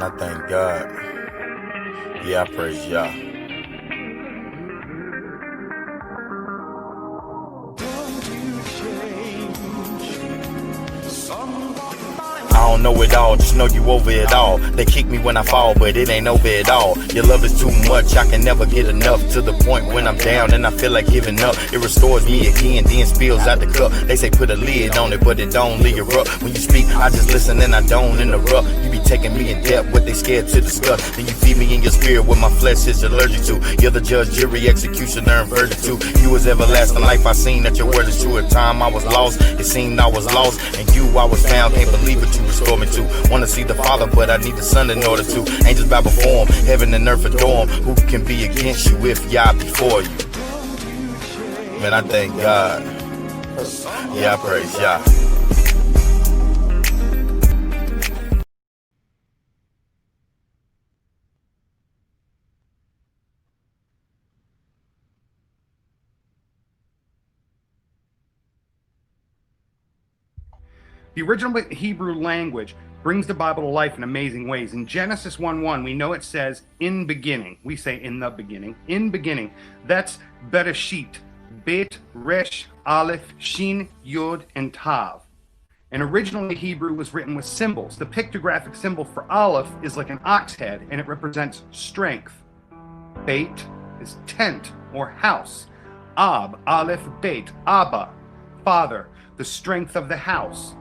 And I thank God. Yeah, I praise Yah. I don't know it all, just know you over it all. They kick me when I fall, but it ain't over it all. Your love is too much, I can never get enough. To the point when I'm down and I feel like giving up. It restores me again, then spills out the cup. They say put a lid on it, but it don't leave erupt. When you speak, I just listen and I don't interrupt. You be taking me in depth, what they scared to discuss. Then you feed me in your spirit, what my flesh is allergic to. You're the judge, jury, executioner, and verdict too. You was everlasting life, I seen that your word is true. At time I was lost, it seemed I was lost. And you I was found, can't believe what you restore me to. Wanna see the Father, but I need the Son in order to. Angels bow before him, heaven and earth adore him. Who can be against you if Yah before you? Man, I thank God. Yeah, I praise Yah. The original Hebrew language brings the Bible to life in amazing ways. In Genesis 1:1, we know it says, in beginning. We say in the beginning. In beginning. That's Bereshit. Bet, Resh, Aleph, Shin, Yod, and Tav. And originally Hebrew was written with symbols. The pictographic symbol for Aleph is like an ox head, and it represents strength. Bet is tent or house. Ab, Aleph, Bet, Abba, father, the strength of the house.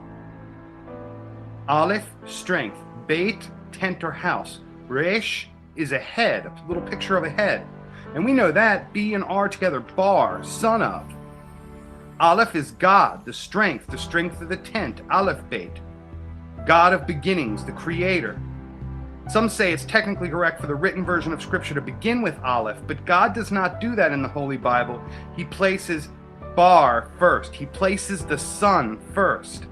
Aleph, strength. Beit, tent or house. Resh is a head, a little picture of a head. And we know that, B and R together, bar, son of. Aleph is God, the strength of the tent, Aleph Beit. God of beginnings, the creator. Some say it's technically correct for the written version of Scripture to begin with Aleph, but God does not do that in the Holy Bible. He places bar first. He places the Son first.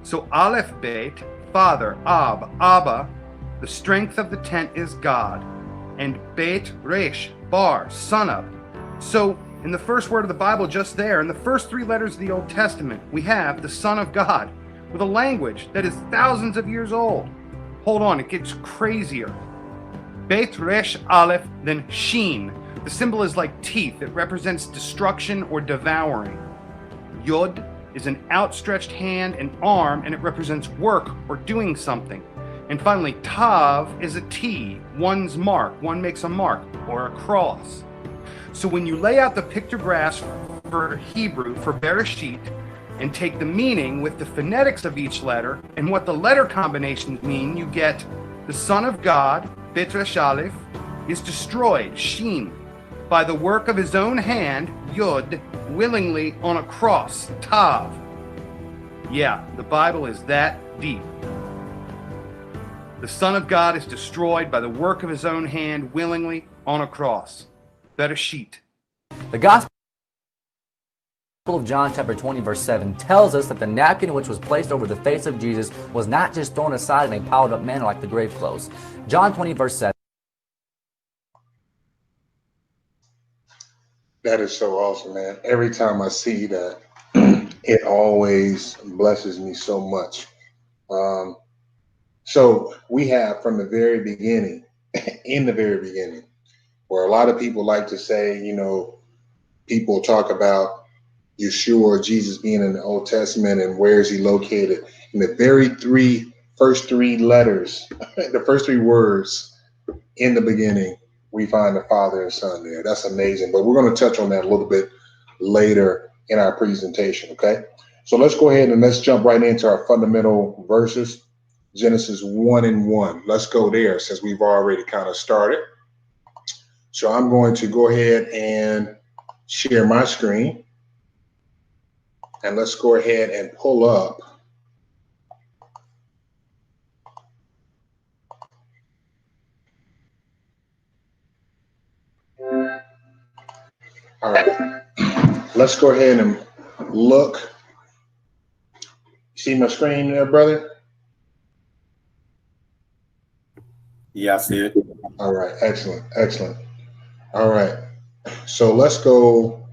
So Aleph Beit, Father, Ab, Abba, the strength of the tent is God, and Beit Resh, bar, son of. So in the first word of the Bible just there, in the first three letters of the Old Testament, we have the Son of God with a language that is thousands of years old. Hold on, it gets crazier. Beit Resh Aleph, then Shin. The symbol is like teeth. It represents destruction or devouring. Yod is an outstretched hand and arm, and it represents work or doing something. And finally, Tav is a T, one's mark. One makes a mark or a cross. So when you lay out the pictographs for Hebrew, for Bereshit, and take the meaning with the phonetics of each letter and what the letter combinations mean, you get the Son of God, Bet Resh Aleph, is destroyed, Shin, by the work of his own hand, Yod, willingly on a cross, Tav. Yeah, the Bible is that deep. The Son of God is destroyed by the work of his own hand, willingly on a cross. Bereshit. The Gospel of John chapter 20 verse 7 tells us that the napkin which was placed over the face of Jesus was not just thrown aside in a piled up manner like the grave clothes. John 20 verse 7. That is so awesome, man. Every time I see that, it always blesses me so much. So we have from the very beginning, in the very beginning, where a lot of people like to say, you know, people talk about Yeshua or Jesus being in the Old Testament and where is he located? In the very first three letters, the first three words in the beginning, we find the Father and Son there. That's amazing. But we're going to touch on that a little bit later in our presentation, okay? So let's go ahead and let's jump right into our fundamental verses. Genesis 1:1. Let's go there since we've already kind of started. So I'm going to go ahead and share my screen. And let's go ahead and pull up all right. Let's go ahead and look. See my screen there, brother? Yeah, I see it. All right, excellent, excellent. All right, so let's go.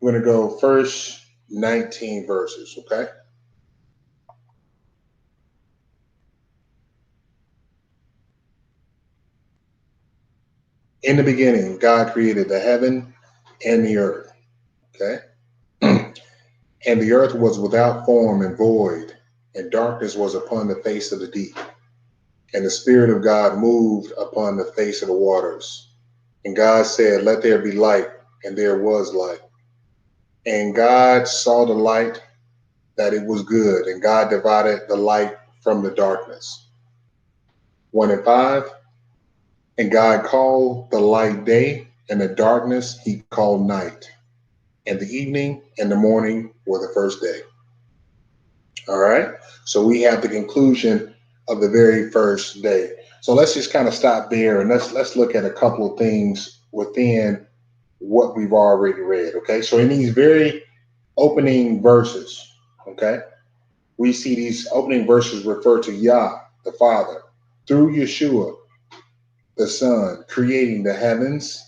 We're going to go first 19 verses, okay? In the beginning, God created the heaven and the earth. Okay. And the earth was without form and void, and darkness was upon the face of the deep. And the Spirit of God moved upon the face of the waters. And God said, let there be light, and there was light. And God saw the light, that it was good, and God divided the light from the darkness. 1 and 5. And God called the light day, and the darkness he called night. And the evening and the morning were the first day. All right. So we have the conclusion of the very first day. So let's just kind of stop there and let's look at a couple of things within what we've already read. Okay. So in these very opening verses, okay, we see these opening verses refer to Yah, the Father, through Yeshua, the Son, creating the heavens.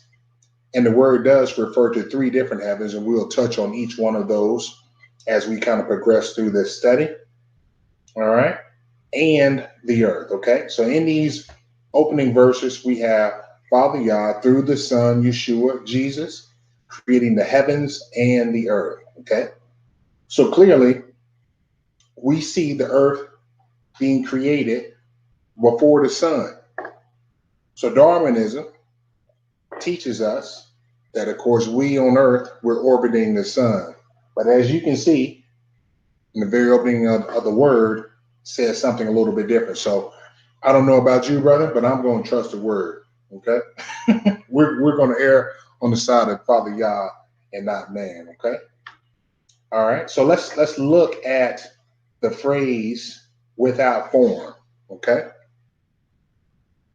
And the word does refer to 3 different heavens, and we'll touch on each one of those as we kind of progress through this study. All right. And the earth. Okay. So in these opening verses, we have Father Yah through the Son, Yeshua, Jesus, creating the heavens and the earth. Okay. So clearly, we see the earth being created before the sun. So Darwinism teaches us that, of course, we on earth, we're orbiting the sun. But as you can see, in the very opening of the word, says something a little bit different. So I don't know about you, brother, but I'm going to trust the word. Okay. we're going to err on the side of Father Yah and not man. Okay. All right. So let's look at the phrase without form. Okay.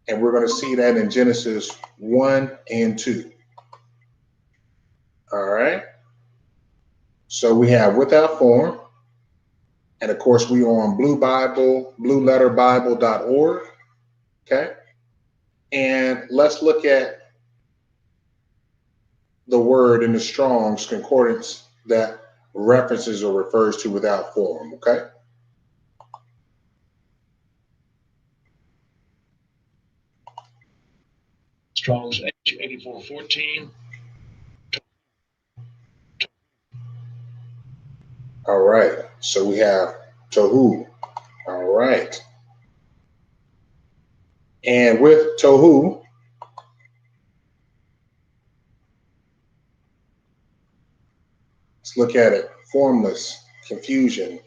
And we're going to see that in Genesis 1 and 2. All right. So we have without form. And of course, we are on blueletterbible.org. Okay. And let's look at the word in the Strong's Concordance that references or refers to without form. Okay. Strong's H8414. All right. So we have Tohu. All right. And with Tohu, let's look at it. Formless, confusion,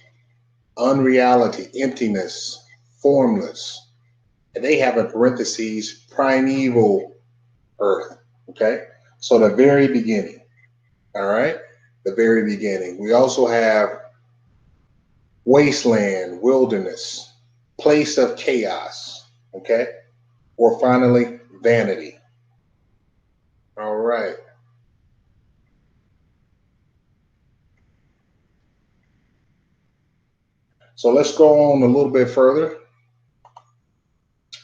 unreality, emptiness, formless. And they have in parentheses primeval earth. Okay. So the very beginning. All right. The very beginning. We also have wasteland, wilderness, place of chaos. Okay. Or finally, vanity. All right. So let's go on a little bit further.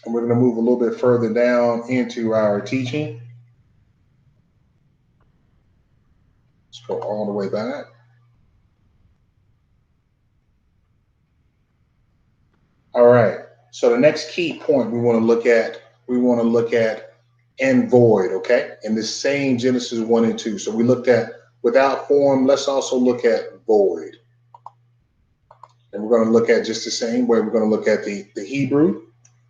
And we're going to move a little bit further down into our teaching. Let's go all the way back. All right. So the next key point we want to look at and void, okay? In the same Genesis 1 and 2. So we looked at without form. Let's also look at void. And we're going to look at just the same way. We're going to look at the Hebrew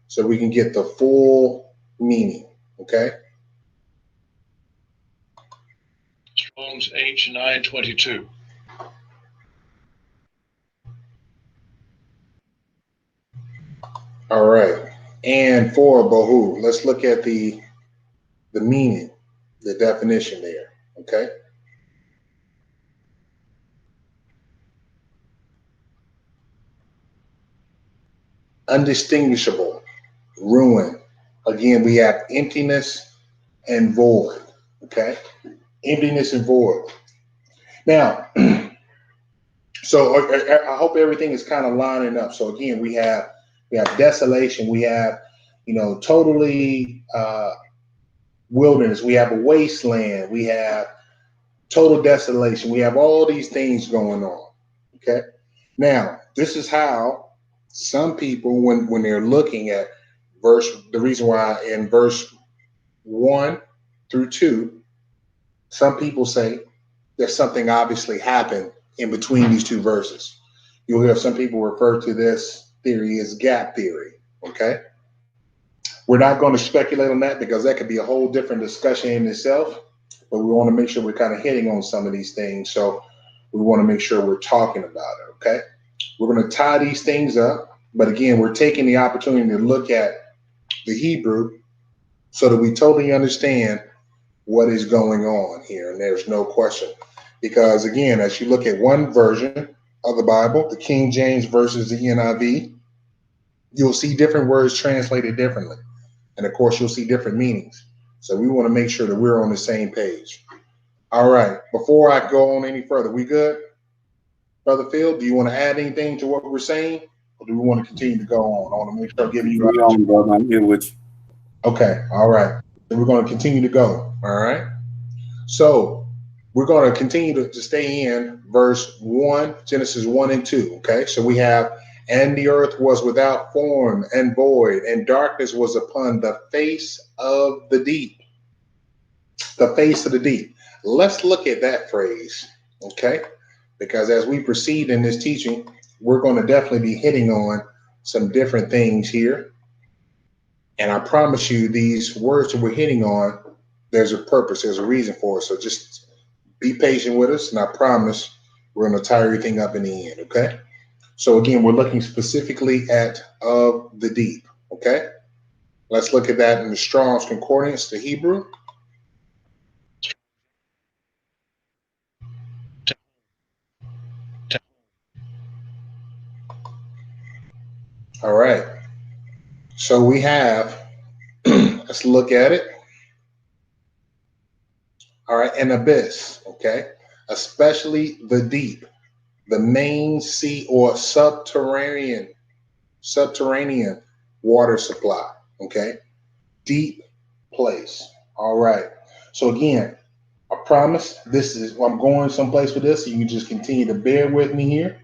so we can get the full meaning, okay? Strong's H922. All right. And for Bahu, let's look at the meaning, the definition there, okay? Undistinguishable, ruin. Again, we have emptiness and void, okay? Emptiness and void. Now, so I hope everything is kind of lining up. So again, we have desolation. We have, totally wilderness. We have a wasteland. We have total desolation. We have all these things going on. Okay. Now, this is how some people, when they're looking at the reason why in verse 1 through 2, some people say there's something obviously happened in between these 2 verses. You'll hear some people refer to this theory as gap theory. Okay. We're not going to speculate on that because that could be a whole different discussion in itself, but we want to make sure we're kind of hitting on some of these things. So we want to make sure we're talking about it. Okay. We're going to tie these things up. But again, we're taking the opportunity to look at the Hebrew so that we totally understand what is going on here. And there's no question. Because again, as you look at one version of the Bible, the King James versus the NIV, you'll see different words translated differently. And of course, you'll see different meanings. So we want to make sure that we're on the same page. All right. Before I go on any further, we good? Brother Phil, do you want to add anything to what we're saying? Or do we want to continue to go on? I want to make sure I'm giving you Go on, brother. I'm here with you. Okay. All right. Then we're going to continue to go. All right. So we're going to continue to stay in verse 1, Genesis 1 and 2. Okay. So we have, and the earth was without form and void, and darkness was upon the face of the deep. The face of the deep. Let's look at that phrase. Okay. Because as we proceed in this teaching, we're going to definitely be hitting on some different things here. And I promise you, these words that we're hitting on, there's a purpose, there's a reason for it. So just be patient with us, and I promise we're going to tie everything up in the end, okay? So again, we're looking specifically at of the deep, okay? Let's look at that in the Strong's Concordance, the Hebrew. All right. So we have, let's look at it. All right, an abyss, okay? Especially the deep, the main sea or subterranean water supply, okay? Deep place. All right. So again, I promise this is, I'm going someplace with this, so you can just continue to bear with me here.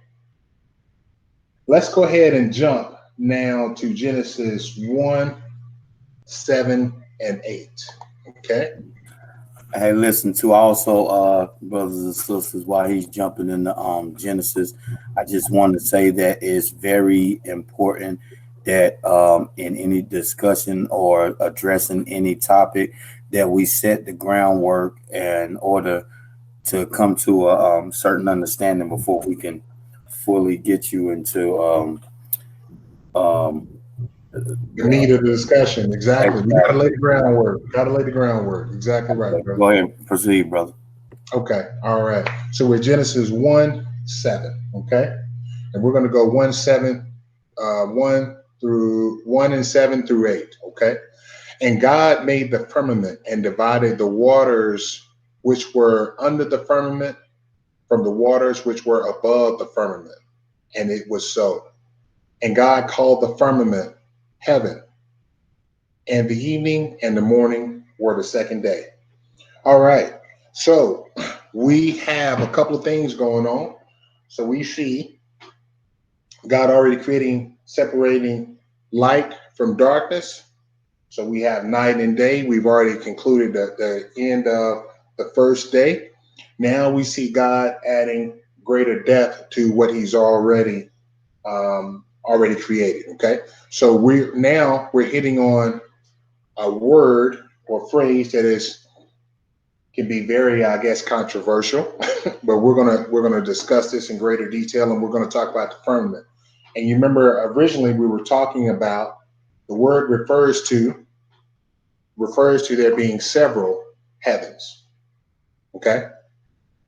Let's go ahead and jump now to Genesis 1, 7, and 8. Okay. Hey, listen to also, brothers and sisters, while he's jumping into Genesis, I just want to say that it's very important that in any discussion or addressing any topic that we set the groundwork in order to come to a certain understanding before we can fully get you into The meat of the discussion. Exactly. We got to lay the groundwork. Got to lay the groundwork. Exactly right, bro. Go ahead and proceed, brother. Okay. All right. So we're Genesis 1, 7. Okay. And we're going to go 1, 7, 1 through 1 and 7 through 8. Okay. And God made the firmament and divided the waters which were under the firmament from the waters which were above the firmament. And it was so. And God called the firmament heaven. And the evening and the morning were the second day. All right. So we have a couple of things going on. So we see God already creating, separating light from darkness. So we have night and day. We've already concluded the end of the first day. Now we see God adding greater depth to what he's already created. Okay. So we're hitting on a word or phrase that can be very, I guess, controversial, but we're gonna discuss this in greater detail, and we're gonna talk about the firmament. And you remember originally we were talking about the word refers to there being several heavens. Okay,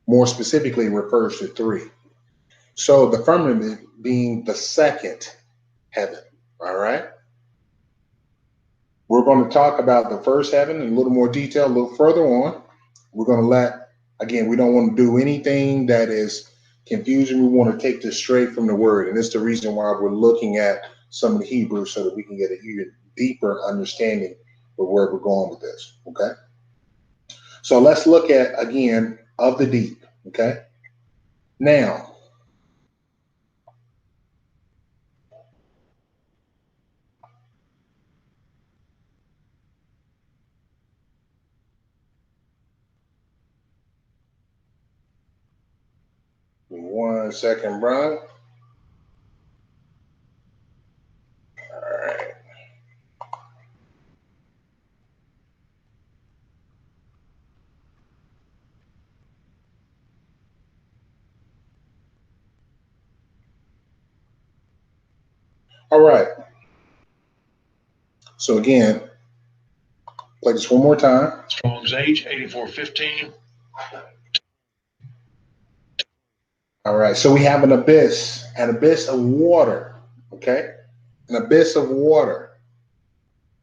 more specifically refers to 3. So the firmament being the second heaven. All right. We're going to talk about the first heaven in a little more detail a little further on. We're going to we don't want to do anything that is confusing. We want to take this straight from the word. And it's the reason why we're looking at some of the Hebrew so that we can get an even deeper understanding of where we're going with this. Okay. So let's look at, again, of the deep. Okay. Now, 1 second, bro. All right. All right. So again, play this one more time. Strong's H 8415. All right. So we have an abyss of water. Okay. An abyss of water.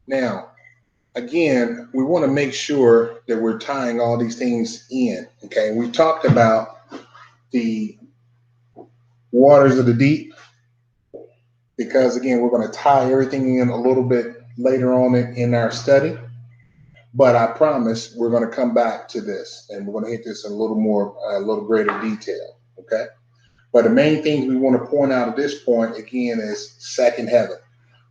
Now, again, we want to make sure that we're tying all these things in. Okay. We talked about the waters of the deep, because again, we're going to tie everything in a little bit later on in our study. But I promise we're going to come back to this, and we're going to hit this in a little greater detail. Okay. But the main things we want to point out at this point, again, is second heaven.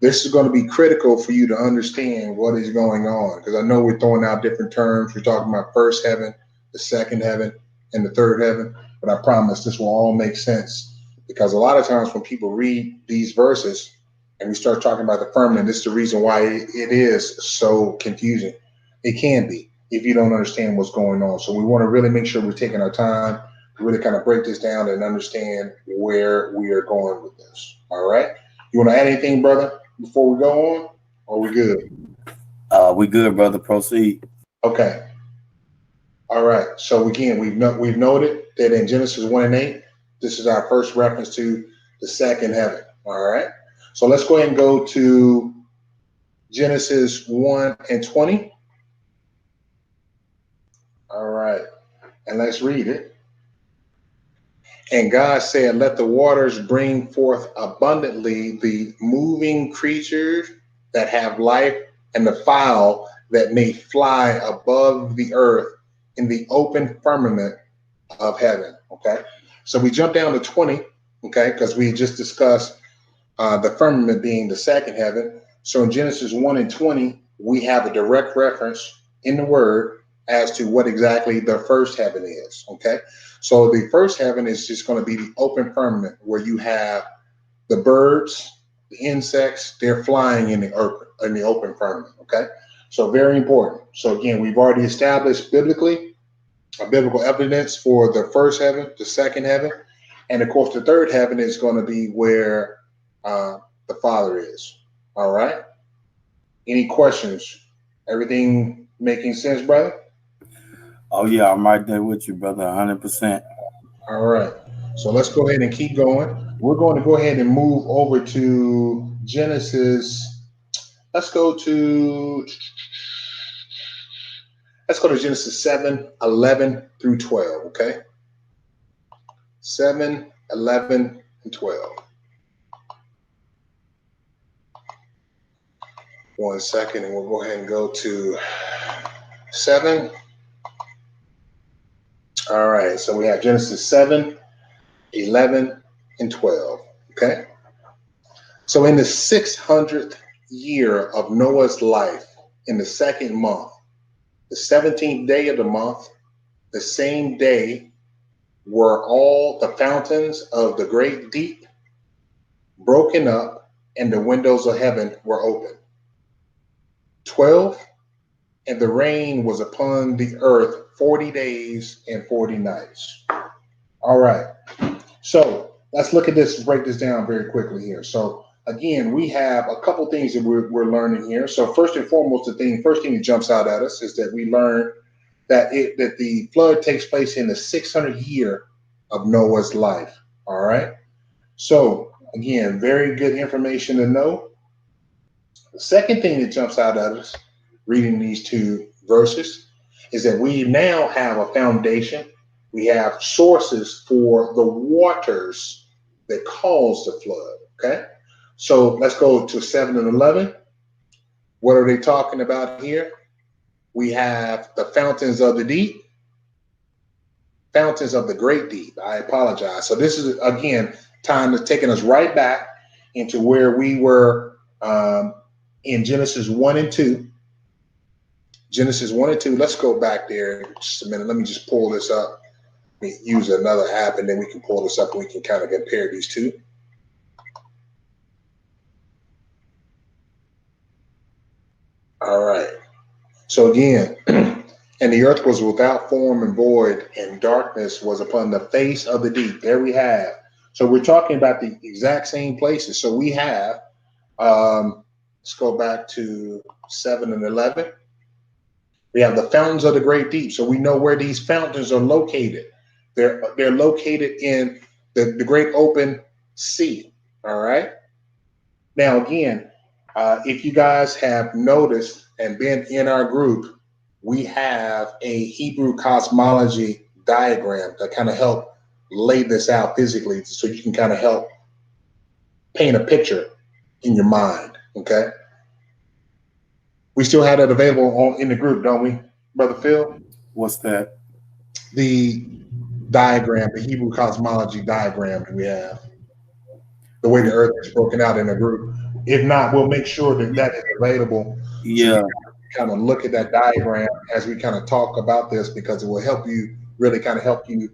This is going to be critical for you to understand what is going on, because I know we're throwing out different terms. We're talking about first heaven, the second heaven, and the third heaven. But I promise this will all make sense, because a lot of times when people read these verses and we start talking about the firmament, this is the reason why it is so confusing. It can be if you don't understand what's going on. So we want to really make sure we're taking our time to really kind of break this down and understand where we are going with this. All right. You want to add anything, brother, before we go on? Or we good? We good, brother. Proceed. Okay. All right. So again, we've noted that in Genesis 1 and 8, this is our first reference to the second heaven. All right. So let's go ahead and go to Genesis 1 and 20. All right. And let's read it. And God said, let the waters bring forth abundantly the moving creatures that have life, and the fowl that may fly above the earth in the open firmament of heaven. Okay. So we jump down to 20. Okay. Because we just discussed the firmament being the second heaven. So in Genesis 1 and 20, we have a direct reference in the word as to what exactly the first heaven is. Okay. So the first heaven is just going to be the open firmament, where you have the birds, the insects, they're flying in the open firmament. Okay. So very important. So again, we've already established biblically a biblical evidence for the first heaven, the second heaven. And of course, the third heaven is going to be where the Father is. All right. Any questions? Everything making sense, brother? Oh yeah, I'm right there with you, brother. 100%. All right. So let's go ahead and keep going. We're going to go ahead and move over to Genesis. Let's go to Genesis 7, 11 through 12. Okay. 7, 11, and 12. 1 second, and we'll go ahead and go to 7. All right, so we have Genesis 7, 11, and 12. Okay. So in the 600th year of Noah's life, in the second month, the 17th day of the month, the same day, were all the fountains of the great deep broken up, and the windows of heaven were open. 12, and the rain was upon the earth 40 days and 40 nights. All right. So let's look at this, break this down very quickly here. So again, we have a couple things that we're learning here. So first and foremost, first thing that jumps out at us is that we learn that the flood takes place in the 600th year of Noah's life. All right. So again, very good information to know. The second thing that jumps out at us reading these two verses is that we now have a foundation. We have sources for the waters that caused the flood. Okay. So let's go to 7 and 11. What are they talking about here? We have the fountains of the deep, fountains of the great deep. I apologize. So this is, again, time is taking us right back into where we were in Genesis 1 and 2. Genesis 1 and 2. Let's go back there just a minute. Let me just pull this up me use another app, and then we can pull this up and we can kind of compare these two. All right. So again, and the earth was without form and void, and darkness was upon the face of the deep. There we have. So we're talking about the exact same places. So we have, let's go back to 7 and 11. We have the fountains of the great deep. So we know where these fountains are located. They're located in the great open sea. All right. Now, again, if you guys have noticed and been in our group, we have a Hebrew cosmology diagram that kind of help lay this out physically, so you can kind of help paint a picture in your mind. Okay. We still have that available in the group, don't we, Brother Phil? What's that? The diagram, the Hebrew cosmology diagram that we have, the way the earth is broken out in a group. If not, we'll make sure that that is available. Yeah. So you kind of look at that diagram as we kind of talk about this, because it will help you, really kind of help you,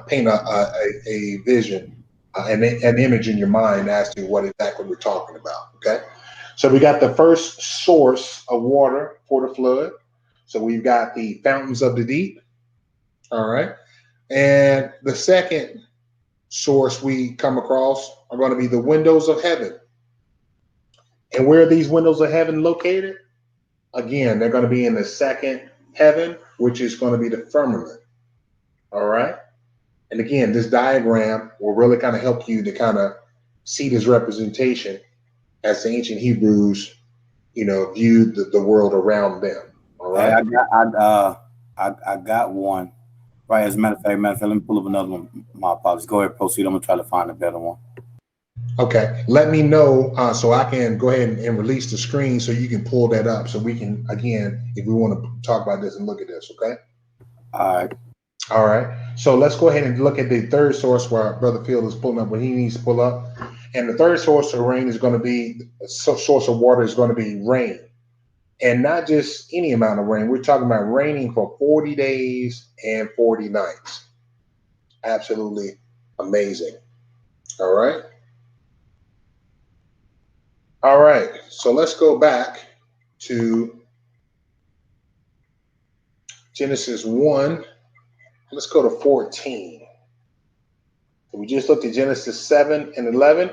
paint a vision, an image in your mind as to what exactly we're talking about. Okay. So we got the first source of water for the flood. So we've got the fountains of the deep. All right. And the second source we come across are going to be the windows of heaven. And where are these windows of heaven located? Again, they're going to be in the second heaven, which is going to be the firmament. All right. And again, this diagram will really kind of help you to kind of see this representation as the ancient Hebrews, viewed the world around them. All right. I got one. Right. As a matter of fact, let me pull up another one. My apologies. Go ahead, proceed. I'm gonna try to find a better one. Okay. Let me know so I can go ahead and release the screen so you can pull that up, so we can, again, if we want to talk about this and look at this. Okay. All right. All right. So let's go ahead and look at the third source where Brother Field is pulling up what he needs to pull up. And the third source of rain is going to be, source of water is going to be rain. And not just any amount of rain. We're talking about raining for 40 days and 40 nights. Absolutely amazing. All right. All right. So let's go back to Genesis 1. Let's go to 14. We just looked at Genesis 7 and 11.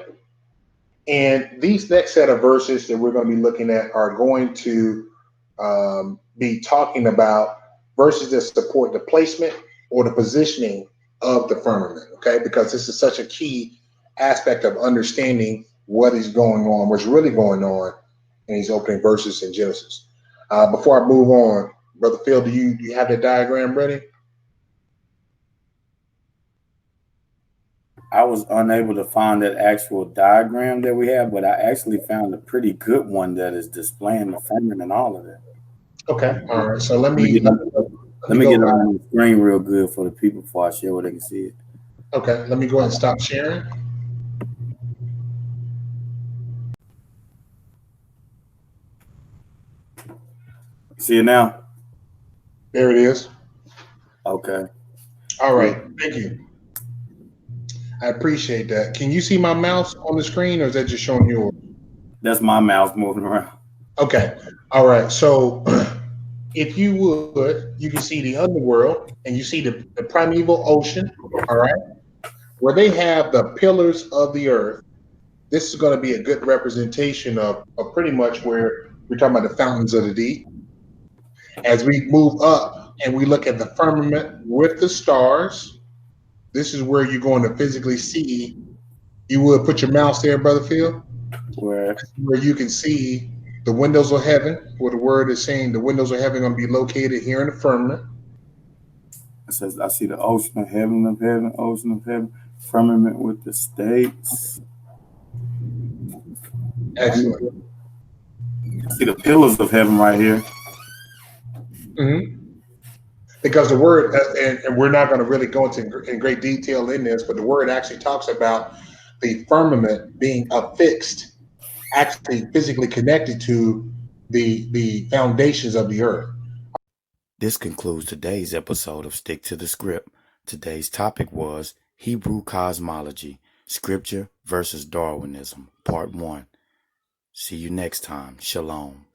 And these next set of verses that we're going to be looking at are going to be talking about verses that support the placement or the positioning of the firmament, okay? Because this is such a key aspect of understanding what is going on, what's really going on in these opening verses in Genesis. Before I move on, Brother Phil, do you have the diagram ready? I was unable to find that actual diagram that we have, but I actually found a pretty good one that is displaying the firmament and all of that. Okay. All right. So let me get it on the screen real good for the people before I share where they can see it. Okay. Let me go ahead and stop sharing. See it now? There it is. Okay. All right. Thank you. I appreciate that. Can you see my mouse on the screen, or is that just showing yours? That's my mouse moving around. Okay. All right. So if you would, you can see the underworld, and you see the primeval ocean. All right. Where they have the pillars of the earth. This is going to be a good representation of pretty much where we're talking about the fountains of the deep. As we move up and we look at the firmament with the stars, this is where you're going to physically see. You would put your mouse there, Brother Phil, where you can see the windows of heaven, where the word is saying the windows of heaven are going to be located here in the firmament. It says, I see the ocean of heaven, ocean of heaven, firmament with the states. Excellent. I see the pillars of heaven right here. Mm-hmm. Because the word, and we're not going to really go into in great detail in this, but the word actually talks about the firmament being affixed, actually physically connected to the foundations of the earth. This concludes today's episode of Stick to the Script. Today's topic was Hebrew Cosmology, Scripture versus Darwinism, Part 1. See you next time. Shalom.